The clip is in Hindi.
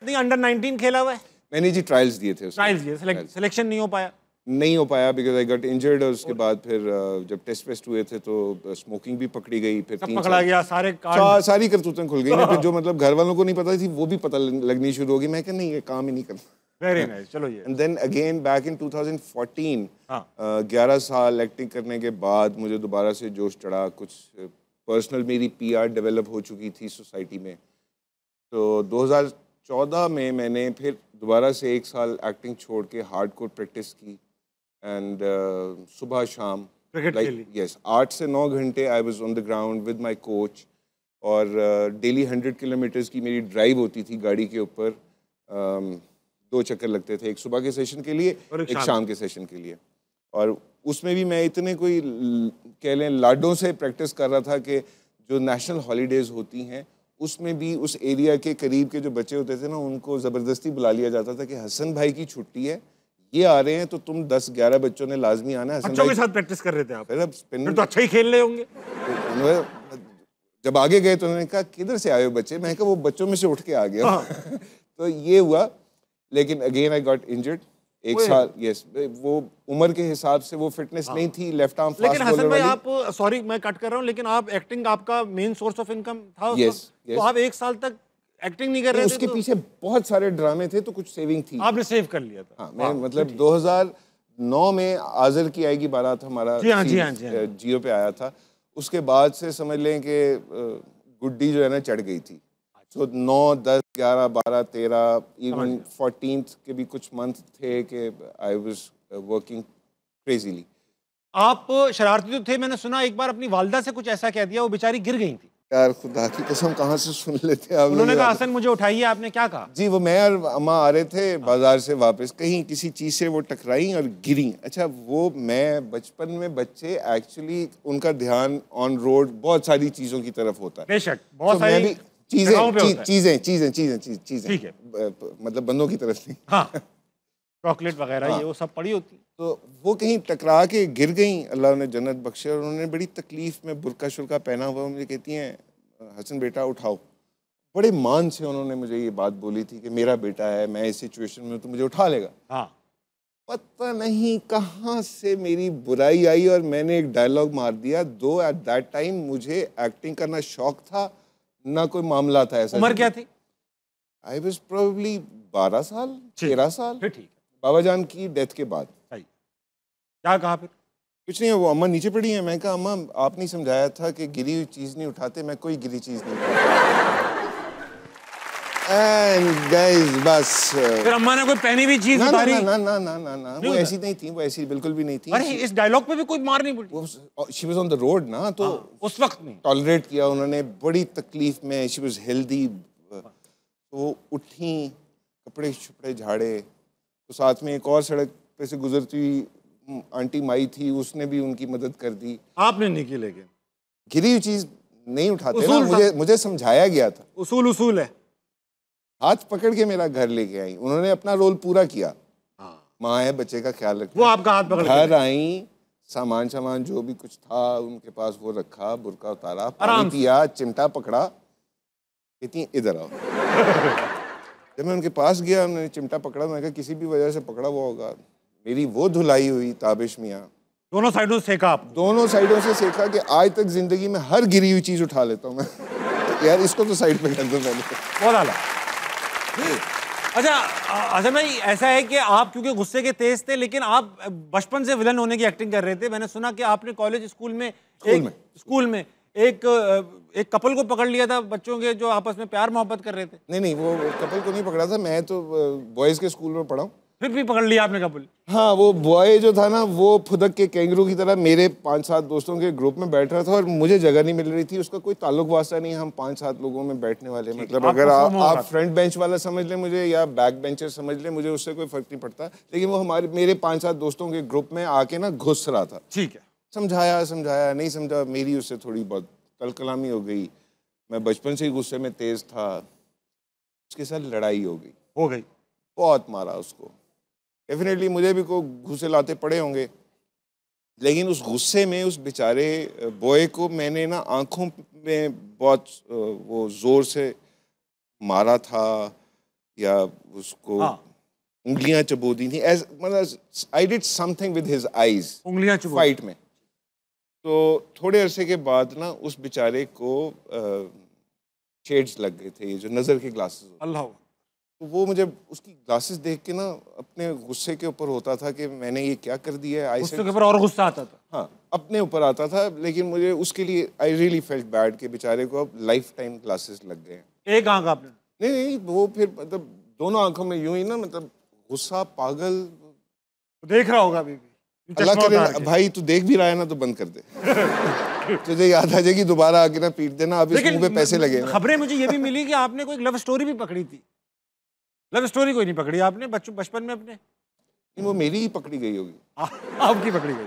नहीं, अंडर 19 खेला हुआ है? मैंने जी ट्रायल्स दिए थे, ट्रायल्स दिए, सिलेक्शन नहीं हो पाया? नहीं हो पाया बिकॉज आई गॉट इंजर्ड। और उसके बाद फिर जब टेस्ट वेस्ट हुए थे तो स्मोकिंग भी पकड़ी गई, फिर सब पकड़ा गया, सारी करतूतें खुल गई। फिर जो मतलब घर वालों को नहीं पता थी वो भी पता लगनी शुरू होगी। मैं क्या नहीं, ये काम ही नहीं करना। वेरी नाइस, चलो ये। And then again back in 2014, 11 साल एक्टिंग करने के बाद मुझे दोबारा से जोश चढ़ा। कुछ पर्सनल मेरी पीआर डेवलप हो चुकी थी सोसाइटी में। तो 2014 में मैंने फिर दोबारा से 1 साल एक्टिंग छोड़ के हार्डकोर प्रैक्टिस की। एंड सुबह शाम यस 8 से 9 घंटे I was on the ground with my coach. और डेली 100 किलोमीटर्स की मेरी ड्राइव होती थी गाड़ी के ऊपर। 2 चक्कर लगते थे, एक सुबह के सेशन के लिए, एक शाम के सेशन के लिए। और उसमें भी मैं इतने कोई कह लें लाडों से प्रैक्टिस कर रहा था कि जो नेशनल हॉलीडेज़ होती हैं उसमें भी उस एरिया के करीब के जो बच्चे होते थे ना, उनको ज़बरदस्ती बुला लिया जाता था कि हसन भाई की छुट्टी है, ये आ रहे हैं, तो तुम 10-11 बच्चों ने लाजमी आना है। बच्चों के साथ प्रैक्टिस कर रहे थे आप? फिर तो अच्छा ही खेल रहे होंगे। जब आगे गए तो उन्होंने कहा किधर से आए हो बच्चे? मैं कहा वो बच्चों में से उठ के आ गया। तो ये हुआ। लेकिन अगेन आई गॉट इंजर्ड 1 साल। यस, वो उम्र के हिसाब से वो फिटनेस नहीं थी। लेफ्ट आर्म फास्ट लेकिन हसन भाई आप, सॉरी मैं कट कर रहा हूँ, लेकिन आप एक्टिंग आपका मेन सोर्स ऑफ इनकम था उस वक्त? तो आप 1 साल तक एक्टिंग नहीं कर रहे थे? उसके पीछे बहुत सारे ड्रामे थे, तो कुछ सेविंग थी। आपने सेव कर लिया था? हाँ, मैं मतलब 2009 में आज़र की आएगी बारात हमारा जियो पे आया था। उसके बाद से समझ लें कि गुड्डी जो है ना चढ़ गई थी। तो 9, 10, 11, 12, 13 इवन 14th के भी कुछ मंथ थे कि आई वाज वर्किंग क्रेजीली। आप शरारती तो थे, मैंने सुना एक बार अपनी वालदा से कुछ ऐसा कह दिया, वो बेचारी गिर गई थी। यार खुदा की कसम कहाँ से सुन लेते हैं। उन्होंने कहा हसन मुझे उठाइए, आपने क्या कहा? जी वो मैं और अम्मा आ रहे थे बाजार से वापस, कहीं किसी चीज़ से वो टकराई और गिरी। अच्छा वो मैं बचपन में बच्चे एक्चुअली उनका ध्यान ऑन रोड बहुत सारी चीज़ों की तरफ होता है। बेशक बहुत सारी चीजें ठीक है, मतलब बंदों की तरफ नहीं। हाँ, चॉकलेट वगैरह ये वो सब पड़ी होती। तो वो कहीं टकरा के गिर गई, अल्लाह ने जन्नत बख्शे। और उन्होंने बड़ी तकलीफ में बुरका शुरका पहना हुआ मुझे कहती हैं हसन बेटा उठाओ। बड़े मान से उन्होंने मुझे ये बात बोली थी कि मेरा बेटा है, मैं इस सिचुएशन में तो मुझे उठा लेगा। हाँ, पता नहीं कहाँ से मेरी बुराई आई और मैंने एक डायलॉग मार दिया। दो एट दैट टाइम मुझे एक्टिंग करना शौक था, ना कोई मामला था ऐसा। उम्र क्या थी? आई वाज प्रोबेबली 12 साल 13 साल। फिर ठीक है। बाबा जान की डेथ के बाद। क्या कहा फिर? कुछ नहीं, वो अम्मा नीचे पड़ी हैं। मैं कहा अम्मा आपने समझाया था कि गिरी हुई चीज़ नहीं उठाते, मैं कोई गिरी चीज़ नहीं उठाता। एंड गाइस बस फिर अम्मा ने कोई पहनी हुई चीज़ उतारी? ना वो ऐसी नहीं थी, वो ऐसी बिल्कुल भी नहीं थी। अरे इस डायलॉग पे भी कोई मार नहीं पड़ी? She was on the road ना, तो उस वक्त नहीं टॉलरेट किया उन्होंने, बड़ी तकलीफ में। She was healthy. तो उठी, कपड़े छुपड़े झाड़े, तो साथ में एक और सड़क पे से गुजरती हुई आंटी माई थी, उसने भी उनकी मदद कर दी। आपने नहीं की? लेकिन गिरी हुई चीज नहीं उठाते ना, मुझे समझाया गया था। उसूल है। हाथ पकड़ के मेरा घर लेके आई, उन्होंने अपना रोल पूरा किया। माँ है, बच्चे का ख्याल रखा। वो आपका हाथ पकड़ घर आई, सामान जो भी कुछ था उनके पास वो रखा, बुर्का उतारा, पानी पिया, चिमटा पकड़ा, कहती इधर आओ। जब मैं उनके पास गया, उन्होंने चिमटा पकड़ा, मैं कहा किसी भी वजह से पकड़ा हुआ होगा। मेरी वो धुलाई हुई ताबिश मियाँ। दोनों साइडों से सेका आप? दोनों साइडों से सेका कि आज तक जिंदगी में हर गिरी हुई चीज उठा लेता हूँ मैं। तो यार इसको तो साइड पे कर दो मैंने। बहुत आला। अच्छा अच्छा भाई, ऐसा है कि आप क्योंकि गुस्से के तेज थे, लेकिन आप बचपन से विलन होने की एक्टिंग कर रहे थे। मैंने सुना कि आपने कॉलेज स्कूल में एक कपल को पकड़ लिया था, बच्चों के जो आपस में प्यार मोहब्बत कर रहे थे। नहीं, वो कपल को नहीं पकड़ा था, मैं तो बॉयज के स्कूल में पढ़ा हूँ। फिर भी पकड़ लिया आपने कपल? हाँ, वो बॉय जो था ना, वो फुदक के कैंगरू की तरह मेरे 5-7 दोस्तों के ग्रुप में बैठ रहा था और मुझे जगह नहीं मिल रही थी। उसका कोई ताल्लुक वास्ता नहीं, हम 5-7 लोगों में बैठने वाले। मतलब अगर आप फ्रंट बेंच वाला समझ लें मुझे, या बैक बेंचर समझ लें मुझे, उससे कोई फर्क नहीं पड़ता। लेकिन वो मेरे 5-7 दोस्तों के ग्रुप में आके ना घुस रहा था। ठीक है, समझाया नहीं समझा, मेरी उससे थोड़ी बहुत कल कलामी हो गई। मैं बचपन से ही गुस्से में तेज था, उसके साथ लड़ाई हो गई। बहुत मारा उसको। डेफिनेटली मुझे भी को घुसे लाते पड़े होंगे, लेकिन उस गुस्से में उस बेचारे बॉय को मैंने ना आंखों में बहुत वो ज़ोर से मारा था। या उसको उंगलियां चबो दी थी, एज मतलब I did something with his eyes, उंगलियां चबो फाइट में। तो थोड़े अरसे के बाद ना उस बेचारे को शेड्स लग गए थे, ये जो नज़र के ग्लासेस होते। अल्लाह। तो वो मुझे उसकी ग्लासेस देख के ना अपने गुस्से के ऊपर होता था कि मैंने ये क्या कर दिया है। गुस्से के ऊपर और गुस्सा आता था। हाँ, अपने ऊपर आता था, लेकिन मुझे उसके लिए आई रियली फेल्ट बैड कि बेचारे को अब लाइफ टाइम ग्लासेस लग गए हैं। एक आंख आपने? नहीं, वो फिर मतलब दोनों आंखों में यूं ही ना, मतलब गुस्सा, पागल। देख रहा होगा अभी भी। अल्लाह करे भाई, तू देख भी रहा है ना तो बंद कर दे। तुझे याद आ जाएगी, दोबारा आके ना पीट देना, अब इस मुंह पे पैसे लगे। खबरें मुझे ये भी मिली कि आपने कोई लव स्टोरी भी पकड़ी थी। लव स्टोरी कोई नहीं पकड़ी आपने बचपन में अपने? वो मेरी ही पकड़ी गई होगी। आपकी पकड़ी गई?